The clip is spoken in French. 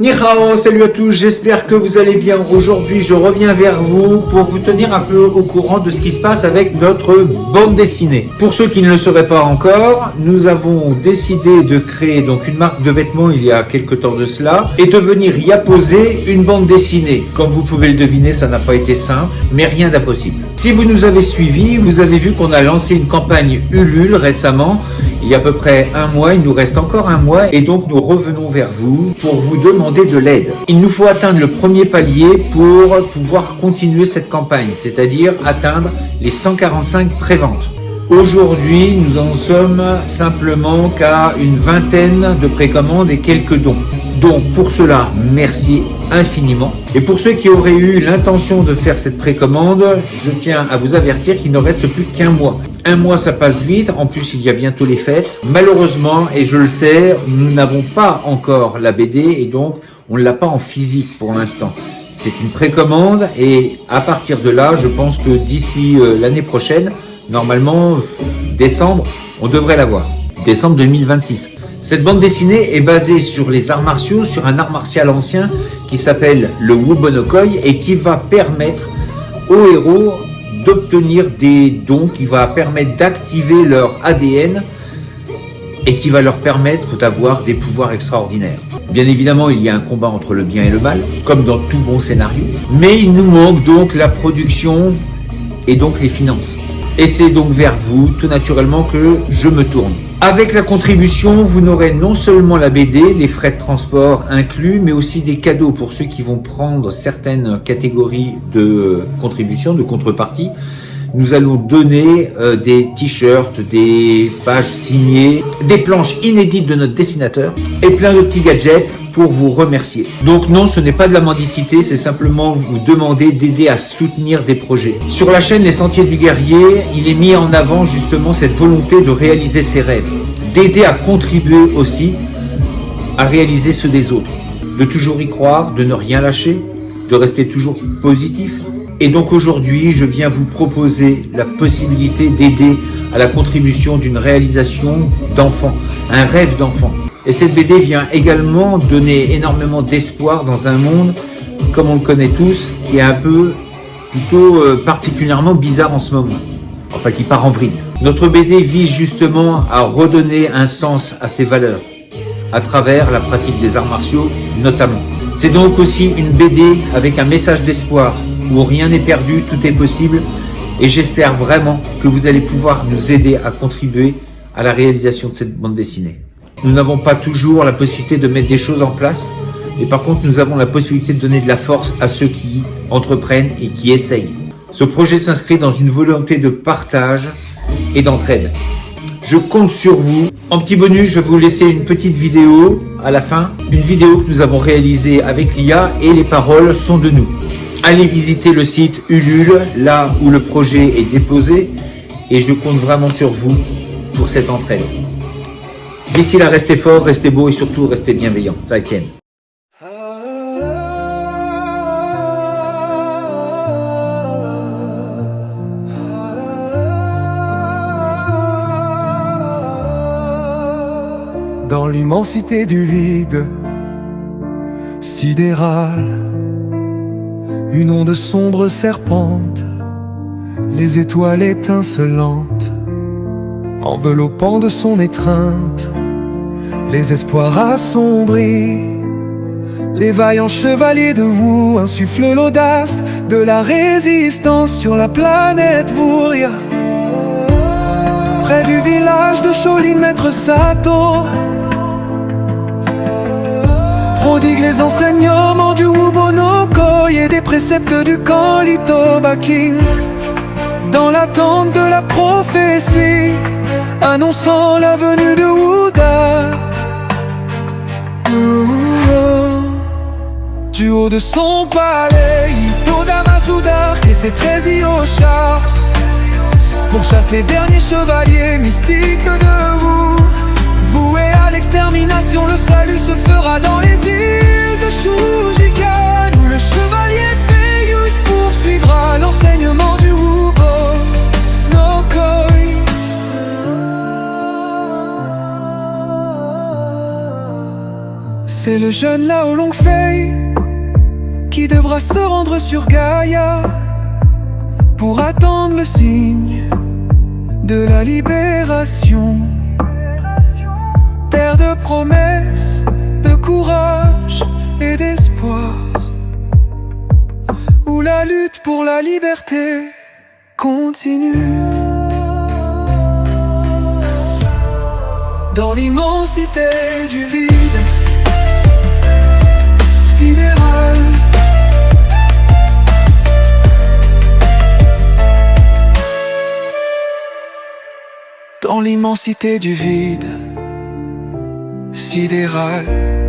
Ni hao, salut à tous, j'espère que vous allez bien. Aujourd'hui, je reviens vers vous pour vous tenir un peu au courant de ce qui se passe avec notre bande dessinée. Pour ceux qui ne le sauraient pas encore, nous avons décidé de créer donc une marque de vêtements il y a quelques temps de cela et de venir y apposer une bande dessinée. Comme vous pouvez le deviner, ça n'a pas été simple, mais rien d'impossible. Si vous nous avez suivis, vous avez vu qu'on a lancé une campagne Ulule récemment. Il y a à peu près un mois, il nous reste encore un mois et donc nous revenons vers vous pour vous demander de l'aide. Il nous faut atteindre le premier palier pour pouvoir continuer cette campagne, c'est-à-dire atteindre les 145 préventes. Aujourd'hui, nous en sommes simplement qu'à une vingtaine de précommandes et quelques dons. Donc pour cela, merci infiniment. Et pour ceux qui auraient eu l'intention de faire cette précommande, je tiens à vous avertir qu'il ne reste plus qu'un mois. Un mois, ça passe vite. En plus, il y a bientôt les fêtes. Malheureusement, et je le sais, nous n'avons pas encore la BD et donc on ne l'a pas en physique pour l'instant. C'est une précommande et à partir de là, je pense que d'ici l'année prochaine, normalement, décembre, on devrait l'avoir. Décembre 2026. Cette bande dessinée est basée sur les arts martiaux, sur un art martial ancien qui s'appelle le Wubonokoi et qui va permettre aux héros d'obtenir des dons, qui va permettre d'activer leur ADN et qui va leur permettre d'avoir des pouvoirs extraordinaires. Bien évidemment, il y a un combat entre le bien et le mal, comme dans tout bon scénario, mais il nous manque donc la production et donc les finances. Et c'est donc vers vous, tout naturellement, que je me tourne. Avec la contribution, vous n'aurez non seulement la BD, les frais de transport inclus, mais aussi des cadeaux pour ceux qui vont prendre certaines catégories de contribution, de contrepartie. Nous allons donner des t-shirts, des pages signées, des planches inédites de notre dessinateur et plein de petits gadgets pour vous remercier. Donc non, ce n'est pas de la mendicité, c'est simplement vous demander d'aider à soutenir des projets. Sur la chaîne Les Sentiers du Guerrier, il est mis en avant justement cette volonté de réaliser ses rêves, d'aider à contribuer aussi à réaliser ceux des autres, de toujours y croire, de ne rien lâcher, de rester toujours positif. Et donc aujourd'hui, je viens vous proposer la possibilité d'aider à la contribution d'une réalisation d'enfant, un rêve d'enfant. Et cette BD vient également donner énormément d'espoir dans un monde, comme on le connaît tous, qui est un peu, plutôt particulièrement bizarre en ce moment. Enfin, qui part en vrille. Notre BD vise justement à redonner un sens à ses valeurs, à travers la pratique des arts martiaux notamment. C'est donc aussi une BD avec un message d'espoir, où rien n'est perdu, tout est possible, et j'espère vraiment que vous allez pouvoir nous aider à contribuer à la réalisation de cette bande dessinée. Nous n'avons pas toujours la possibilité de mettre des choses en place, mais par contre nous avons la possibilité de donner de la force à ceux qui entreprennent et qui essayent. Ce projet s'inscrit dans une volonté de partage et d'entraide. Je compte sur vous. En petit bonus, je vais vous laisser une petite vidéo à la fin, une vidéo que nous avons réalisée avec l'IA et les paroles sont de nous. Allez visiter le site Ulule, là où le projet est déposé, et je compte vraiment sur vous pour cette entraide. D'ici là, restez forts, restez beaux et surtout restez bienveillants. Ça tienne. Dans l'immensité du vide sidéral, une onde sombre serpente, les étoiles étincelantes, enveloppant de son étreinte les espoirs assombris. Les vaillants chevaliers de Wu insufflent l'audace de la résistance sur la planète Vuria. Près du village de Shaolin, Maître Sato prodigue les enseignements du Wubonokoi et des préceptes du Kanlito Bakin, dans l'attente de la prophétie annonçant la venue de Wuda. Du haut de son palais, Ito Masudar et ses 13 Ioshars pourchassent les derniers chevaliers mystiques de vous. Voué à l'extermination, le salut se fera dans les îles de Shujikan, où le chevalier Feius poursuivra l'enseignement du Wubonokoi. C'est le jeune là aux longues feuilles qui devra se rendre sur Gaïa pour attendre le signe de la libération. Terre de promesses, de courage et d'espoir, où la lutte pour la liberté continue. Dans l'immensité du vide sidéral, dans l'immensité du vide sidéral.